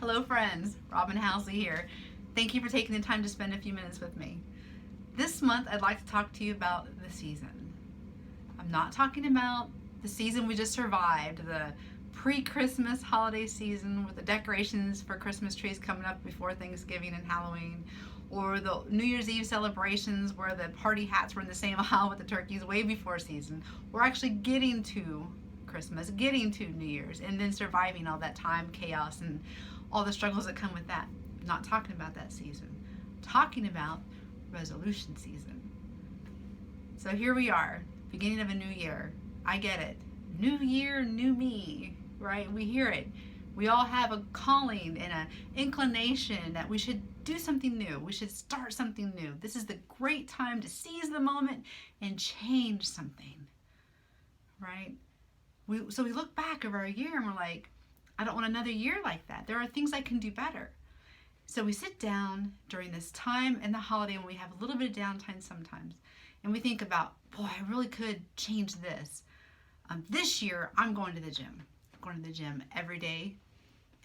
Hello friends, Robin Housley here. Thank you for taking the time to spend a few minutes with me. This month I'd like to talk to you about the season. I'm not talking about the season we just survived, the pre-Christmas holiday season with the decorations for Christmas trees coming up before Thanksgiving and Halloween, or the New Year's Eve celebrations where the party hats were in the same aisle with the turkeys way before season. We're actually getting to Christmas, getting to New Year's, and then surviving all that time, chaos, and all the struggles that come with that. I'm not talking about that season. I'm talking about resolution season. So here we are, beginning of a new year. I get it. New year, new me, right? We hear it. We all have a calling and an inclination that we should do something new. We should start something new. This is the great time to seize the moment and change something, right? So we look back over a year and we're like, I don't want another year like that. There are things I can do better. So we sit down during this time in the holiday when we have a little bit of downtime sometimes, and we think about, boy, I really could change this. This year, I'm going to the gym. I'm going to the gym every day.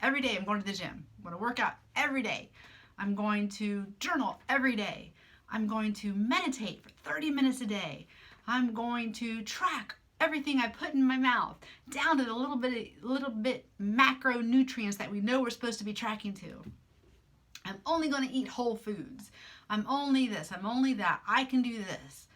Every day I'm going to the gym. I'm going to work out every day. I'm going to journal every day. I'm going to meditate for 30 minutes a day. I'm going to track everything I put in my mouth down to the little bit macronutrients that we know we're supposed to be tracking to. I'm only going to eat whole foods. I'm only this, I'm only that. I can do this.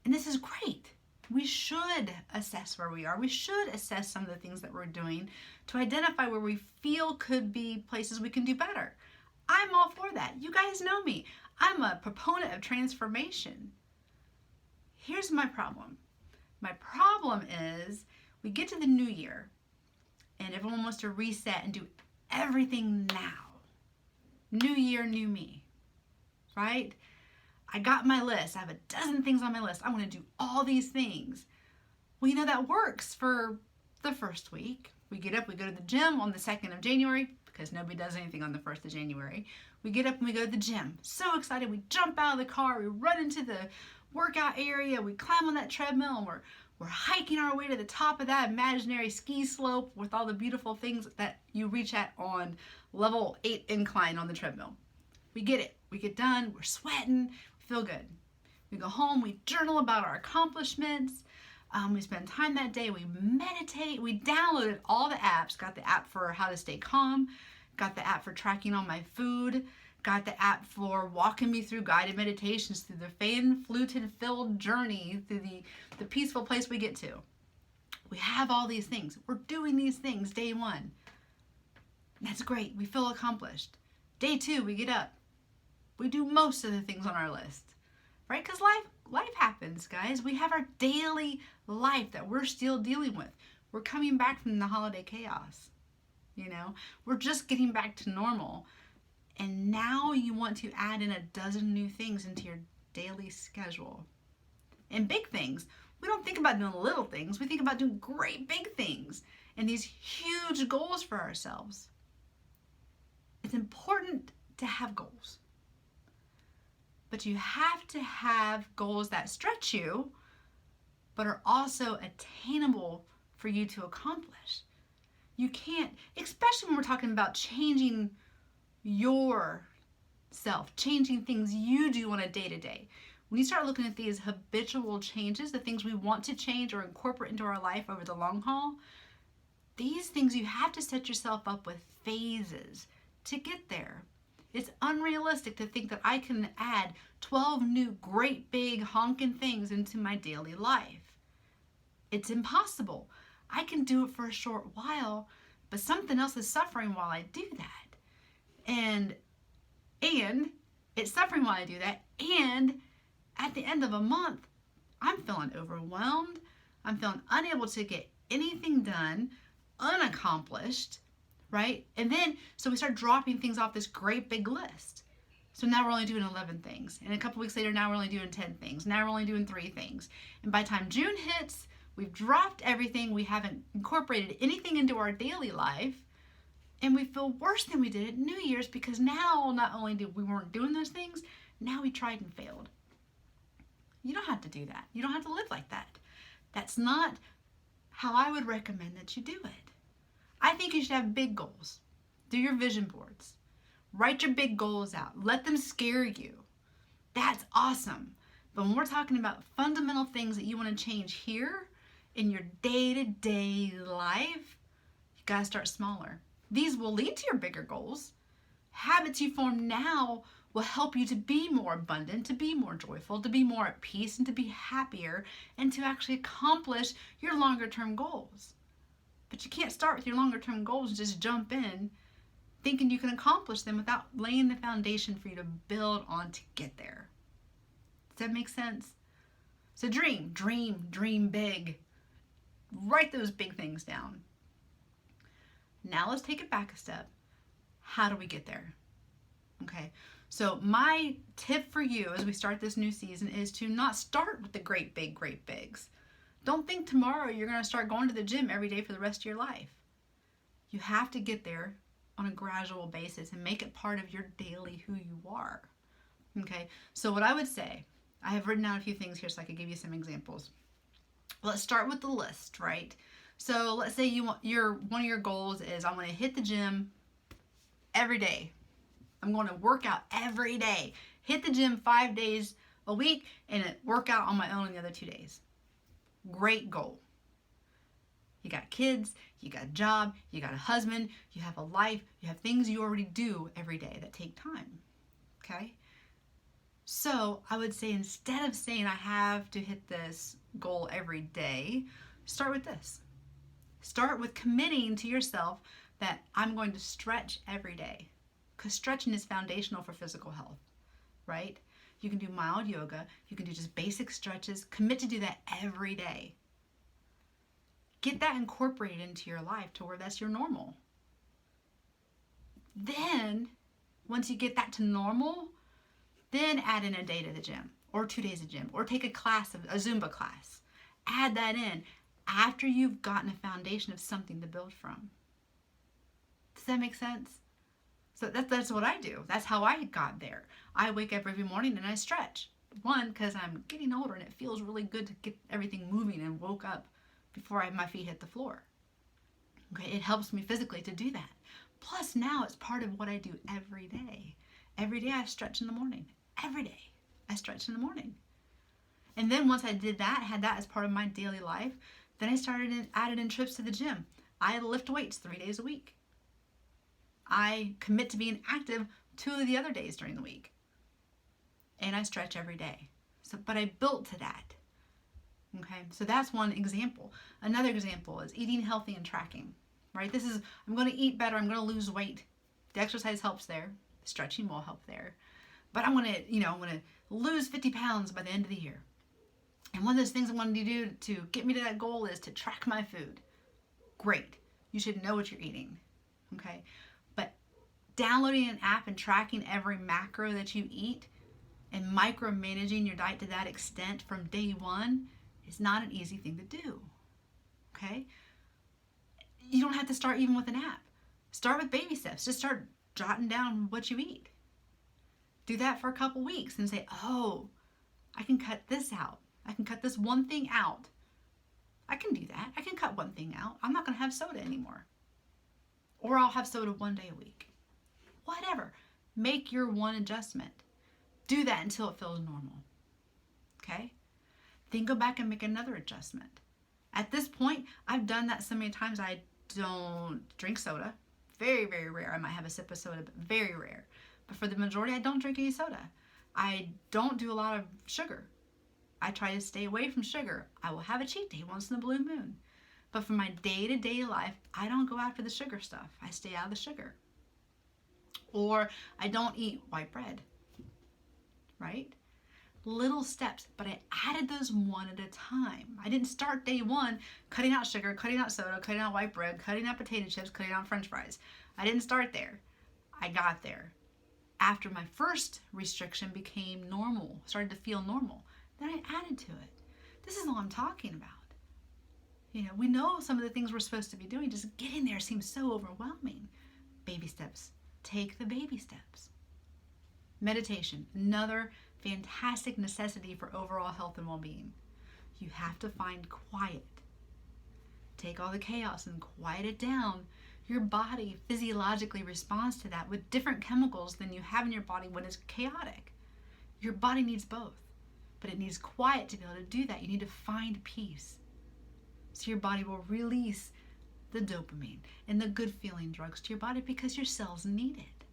And this is great. We should assess where we are. We should assess some of the things that we're doing to identify where we feel could be places we can do better. I'm all for that. You guys know me. I'm a proponent of transformation. Here's my problem. My problem is we get to the new year and everyone wants to reset and do everything now. New year, new me, right? I got my list. I have a dozen things on my list. I want to do all these things. Well, you know, that works for the first week. We get up, we go to the gym on the 2nd of January because nobody does anything on the 1st of January. We get up and we go to the gym. So excited. We jump out of the car. We run into the workout area. We climb on that treadmill and we're hiking our way to the top of that imaginary ski slope with all the beautiful things that you reach at on level 8 incline on the treadmill. We get it. We get done. We're sweating. We feel good. We go home. We journal about our accomplishments. We spend time that day. We meditate. We downloaded all the apps. Got the app for how to stay calm. Got the app for tracking all my food. Got the app for walking me through guided meditations through the fan-fluted-filled journey through the peaceful place we get to. We have all these things. We're doing these things day one. That's great. We feel accomplished. Day 2, we get up. We do most of the things on our list, right? Because life happens, guys. We have our daily life that we're still dealing with. We're coming back from the holiday chaos. You know, we're just getting back to normal. And now you want to add in a dozen new things into your daily schedule. And big things. We don't think about doing little things. We think about doing great big things and these huge goals for ourselves. It's important to have goals. But you have to have goals that stretch you, but are also attainable for you to accomplish. You can't, especially when we're talking about changing yourself, changing things you do on a day-to-day. When you start looking at these habitual changes, the things we want to change or incorporate into our life over the long haul, these things you have to set yourself up with phases to get there. It's unrealistic to think that I can add 12 new great big honking things into my daily life. It's impossible. I can do it for a short while, but something else is suffering while I do that. And it's suffering while I do that. And at the end of a month, I'm feeling overwhelmed. I'm feeling unable to get anything done, unaccomplished, right? And then, so we start dropping things off this great big list. So now we're only doing 11 things. And a couple weeks later, now we're only doing 10 things. Now we're only doing 3 things. And by the time June hits, we've dropped everything. We haven't incorporated anything into our daily life. And we feel worse than we did at New Year's because now not only did we weren't doing those things, now we tried and failed. You don't have to do that. You don't have to live like that. That's not how I would recommend that you do it. I think you should have big goals. Do your vision boards. Write your big goals out. Let them scare you. That's awesome. But when we're talking about fundamental things that you want to change here in your day-to-day life, you got to start smaller. These will lead to your bigger goals. Habits you form now will help you to be more abundant, to be more joyful, to be more at peace, and to be happier, and to actually accomplish your longer term goals. But you can't start with your longer term goals and just jump in thinking you can accomplish them without laying the foundation for you to build on to get there. Does that make sense? So dream big. Write those big things down. Now let's take it back a step. How do we get there? Okay, so my tip for you as we start this new season is to not start with the great bigs. Don't think tomorrow you're going to start going to the gym every day for the rest of your life. You have to get there on a gradual basis and make it part of your daily who you are. Okay, so what I would say, I have written down a few things here so I could give you some examples. Let's start with the list, right? So let's say one of your goals is I want to hit the gym every day. I'm going to work out every day. Hit the gym 5 days a week and work out on my own the other 2 days. Great goal. You got kids, you got a job, you got a husband, you have a life, you have things you already do every day that take time. Okay? So I would say instead of saying I have to hit this goal every day, start with this. Start with committing to yourself that I'm going to stretch every day. Because stretching is foundational for physical health, right? You can do mild yoga. You can do just basic stretches. Commit to do that every day. Get that incorporated into your life to where that's your normal. Then, once you get that to normal, then add in a day to the gym or 2 days of gym or take a Zumba class. Add that in after you've gotten a foundation of something to build from. Does that make sense? So that's what I do. That's how I got there. I wake up every morning and I stretch. One, because I'm getting older and it feels really good to get everything moving and woke up before my feet hit the floor. Okay, it helps me physically to do that. Plus now it's part of what I do every day. Every day I stretch in the morning. Every day I stretch in the morning. And then once I did that, had that as part of my daily life, then I added in trips to the gym. I lift weights 3 days a week. I commit to being active 2 of the other days during the week. And I stretch every day. But I built to that. Okay, so that's one example. Another example is eating healthy and tracking, right? I'm going to eat better. I'm going to lose weight. The exercise helps there. Stretching will help there. But I'm going to lose 50 pounds by the end of the year. And one of those things I wanted to do to get me to that goal is to track my food. Great. You should know what you're eating. Okay. But downloading an app and tracking every macro that you eat and micromanaging your diet to that extent from day one is not an easy thing to do. Okay. You don't have to start even with an app. Start with baby steps. Just start jotting down what you eat. Do that for a couple weeks and say, oh, I can cut this out. I can cut this one thing out. I can do that. I can cut one thing out. I'm not going to have soda anymore. Or I'll have soda 1 day a week. Whatever. Make your one adjustment. Do that until it feels normal. Okay? Then go back and make another adjustment. At this point, I've done that so many times I don't drink soda. Very, very rare. I might have a sip of soda, but very rare. But for the majority, I don't drink any soda. I don't do a lot of sugar. I try to stay away from sugar. I will have a cheat day once in a blue moon. But for my day-to-day life, I don't go after the sugar stuff. I stay out of the sugar. Or I don't eat white bread. Right? Little steps, but I added those one at a time. I didn't start day one cutting out sugar, cutting out soda, cutting out white bread, cutting out potato chips, cutting out French fries. I didn't start there. I got there. After my first restriction became normal, started to feel normal, then I added to it. This is all I'm talking about. We know some of the things we're supposed to be doing. Just getting there seems so overwhelming. Baby steps. Take the baby steps. Meditation, another fantastic necessity for overall health and well-being. You have to find quiet. Take all the chaos and quiet it down. Your body physiologically responds to that with different chemicals than you have in your body when it's chaotic. Your body needs both, but it needs quiet to be able to do that. You need to find peace. So your body will release the dopamine and the good feeling drugs to your body because your cells need it.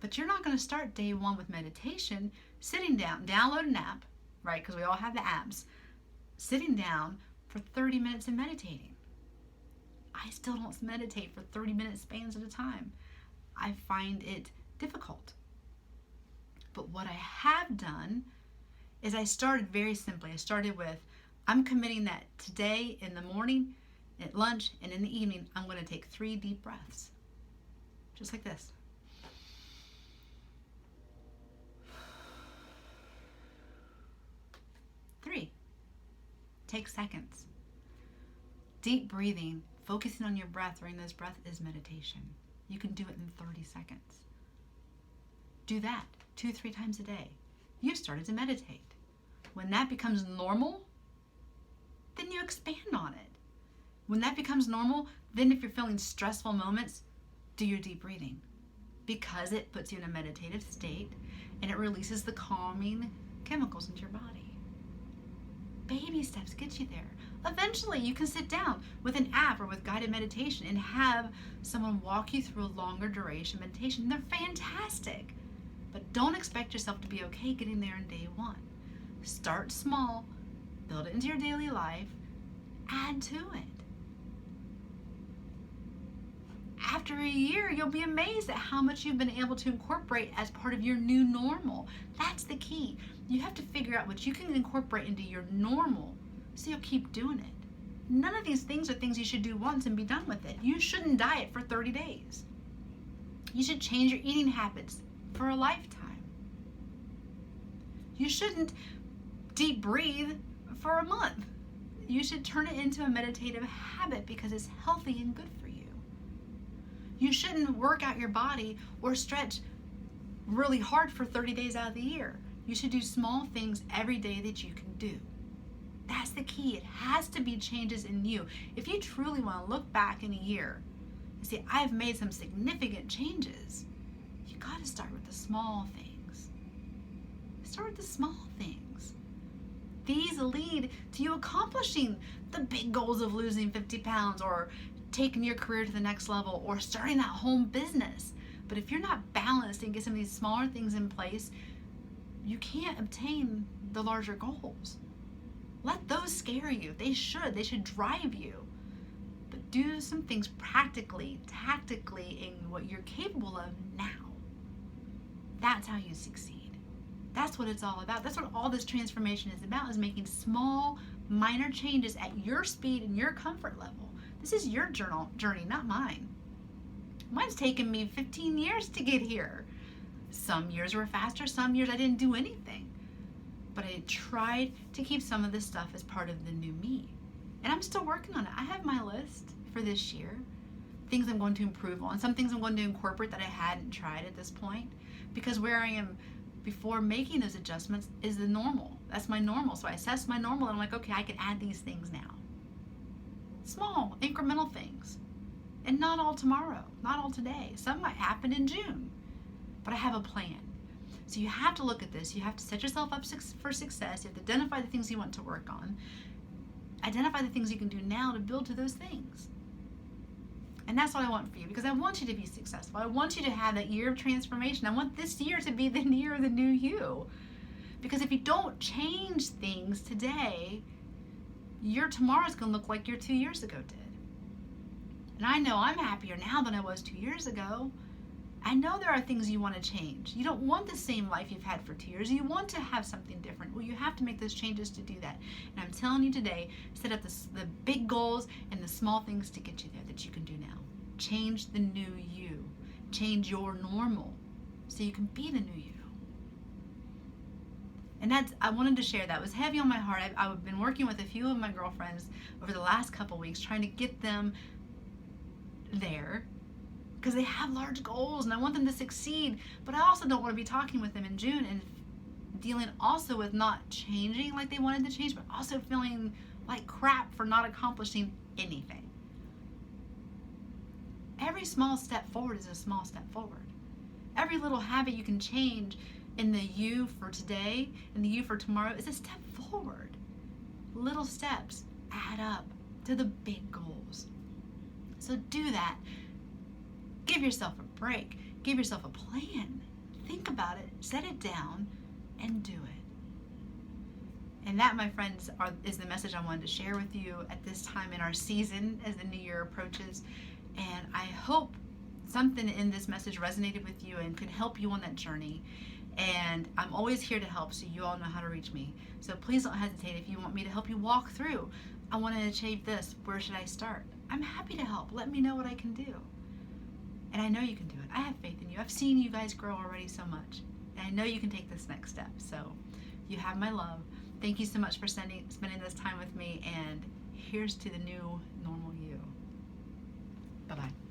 But you're not going to start day one with meditation sitting down, download an app, right? Because we all have the apps, sitting down for 30 minutes and meditating. I still don't meditate for 30-minute spans at a time. I find it difficult. But what I have done is I started very simply. I started with, I'm committing that today in the morning, at lunch, and in the evening, I'm going to take 3 deep breaths. Just like this. 3. Take seconds. Deep breathing, focusing on your breath during this breath is meditation. You can do it in 30 seconds. Do that 2-3 times a day. You've started to meditate. When that becomes normal, then you expand on it. When that becomes normal, then if you're feeling stressful moments, do your deep breathing, because it puts you in a meditative state and it releases the calming chemicals into your body. Baby steps get you there. Eventually, you can sit down with an app or with guided meditation and have someone walk you through a longer duration meditation. They're fantastic. But don't expect yourself to be okay getting there in day one. Start small, build it into your daily life, add to it. After a year, you'll be amazed at how much you've been able to incorporate as part of your new normal. That's the key. You have to figure out what you can incorporate into your normal so you'll keep doing it. None of these things are things you should do once and be done with it. You shouldn't diet for 30 days. You should change your eating habits for a lifetime. You shouldn't deep breathe for a month. You should turn it into a meditative habit because it's healthy and good for you. You shouldn't work out your body or stretch really hard for 30 days out of the year. You should do small things every day that you can do. That's the key. It has to be changes in you. If you truly want to look back in a year and say, I've made some significant changes, you got to start with the small things. Start with the small things. These lead to you accomplishing the big goals of losing 50 pounds or taking your career to the next level or starting that home business. But if you're not balanced and get some of these smaller things in place, you can't obtain the larger goals. Let those scare you. They should drive you. But do some things practically, tactically in what you're capable of now. That's how you succeed. That's what it's all about. That's what all this transformation is about, is making small, minor changes at your speed and your comfort level. This is your journey, not mine. Mine's taken me 15 years to get here. Some years were faster, some years I didn't do anything. But I tried to keep some of this stuff as part of the new me. And I'm still working on it. I have my list for this year. Things I'm going to improve on. Some things I'm going to incorporate that I hadn't tried at this point. Because where I am before making those adjustments is the normal. That's my normal. So I assess my normal and I'm like, okay, I can add these things now. Small, incremental things. And not all tomorrow, not all today. Some might happen in June. But I have a plan. So you have to look at this. You have to set yourself up for success. You have to identify the things you want to work on. Identify the things you can do now to build to those things. And that's what I want for you, because I want you to be successful. I want you to have that year of transformation. I want this year to be the year of the new you. Because if you don't change things today, your tomorrow's going to look like your 2 years ago did. And I know I'm happier now than I was 2 years ago. I know there are things you want to change. You don't want the same life you've had for 2 years. You want to have something different. Well, you have to make those changes to do that. And I'm telling you today, set up the big goals and the small things to get you there that you can do now. Change the new you. Change your normal so you can be the new you. And I wanted to share that. It was heavy on my heart. I've been working with a few of my girlfriends over the last couple weeks trying to get them there, because they have large goals and I want them to succeed, but I also don't want to be talking with them in June and dealing also with not changing like they wanted to change, but also feeling like crap for not accomplishing anything. Every small step forward is a small step forward. Every little habit you can change in the you for today and the you for tomorrow is a step forward. Little steps add up to the big goals. So do that. Give yourself a break. Give yourself a plan. Think about it, set it down, and do it. And that, my friends, is the message I wanted to share with you at this time in our season as the new year approaches. And I hope something in this message resonated with you and could help you on that journey. And I'm always here to help, so you all know how to reach me. So please don't hesitate if you want me to help you walk through. I want to achieve this. Where should I start? I'm happy to help. Let me know what I can do. And I know you can do it. I have faith in you. I've seen you guys grow already so much. And I know you can take this next step. So you have my love. Thank you so much for spending this time with me. And here's to the new normal you. Bye-bye.